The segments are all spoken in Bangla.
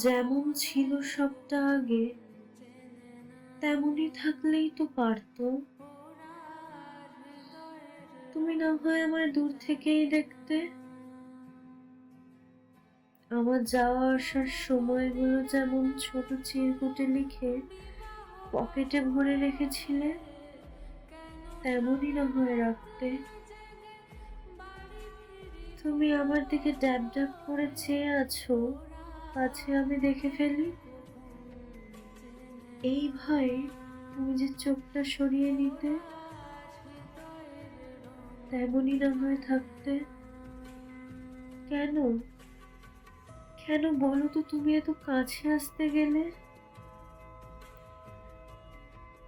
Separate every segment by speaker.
Speaker 1: যেমন ছিল সবটা আগে তেমনই থাকলেই তো পারতো। তুমি না হয় আমায় দূর থেকেই দেখতে, আমার যাওয়া আসার সময়গুলো যেমন ছোট চিরকুটে লিখে পকেটে ভরে রেখেছিলে তেমনই না হয় রাখতে। তুমি আমার দিকে ড্যাব ড্যাব করে চেয়ে আছো, পাছে আমি দেখে ফেলি। এই ভয়ে তুমি যে চোখটা সরিয়ে নিতে তেমনই না হয় থাকতে। কেন কেন বলো তো, তুমি এত কাছে আসতে গেলে?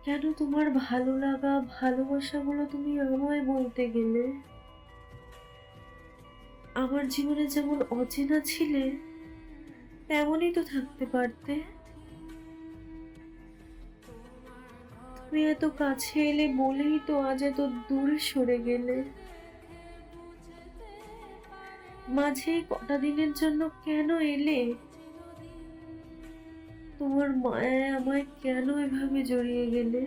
Speaker 1: কেন তোমার ভালো লাগা ভালোবাসাগুলো তুমি আমায় বলতে গেলে? আমার জীবনে যেমন অচেনা ছিলে তেমনই তো থাকতে পারতে। তুমি এত কাছে এলে বলেই তো আজ এত দূরে সরে গেলে। মাঝে এই কটা দিনের জন্য কেন এলে? তোমার মায়ায় আমায় কেন এভাবে জড়িয়ে গেলে?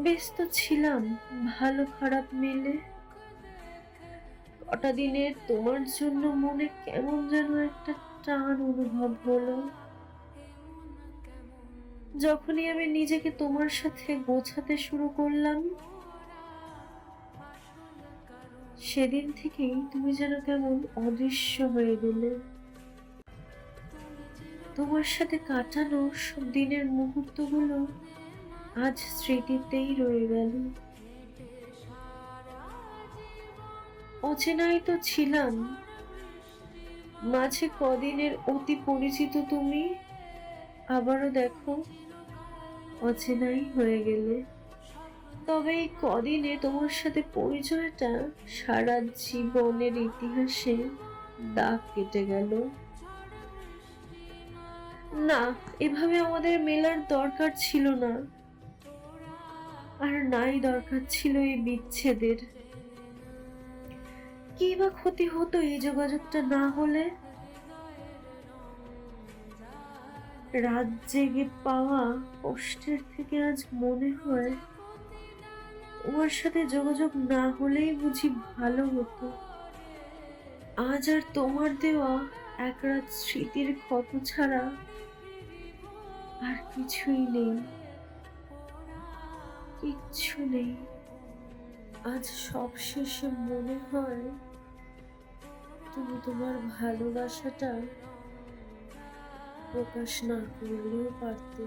Speaker 1: বেশ তো ছিলাম ভালো খারাপ মিলে। কটা দিনের তোমার জন্য মনে কেমন যেন একটা টান অনুভব হলো। যখনই আমি নিজেকে তোমার সাথে গোছাতে শুরু করলাম, সেদিন থেকেই তুমি যেন কেমন অদৃশ্য হয়ে গেলে। তোমার সাথে কাটানো সব দিনের মুহূর্তগুলো আজ স্মৃতিতেই রয়ে গেল। অচেনাই তো ছিলাম, মাঝে কদিনের অতি পরিচিত তুমি আবারও দেখো অচেনাই হয়ে গেলে। তবে এই কদিনে তোমার সাথে পরিচয়টা সারা জীবনের ইতিহাসে দাগ কেটে গেল। না, এভাবে আমাদের মেলার দরকার ছিল না, আর নাই দরকার ছিল এই বিচ্ছেদের। কি বা ক্ষতি হতো এই যোগাযোগটা না হলে? রাত জেগে পাওয়া কষ্টের থেকে আজ মনে হয় তোমার সাথে যোগাযোগ না হলেই বুঝি ভালো হতো। আজ আর তোমার দেওয়া এক রাত স্মৃতির ক্ষত ছাড়া আর কিছুই নেই, কিচ্ছু নেই। আজ সব শেষে মনে হয় তুমি তোমার ভালোবাসাটা প্রকাশ না করলেও পারতে।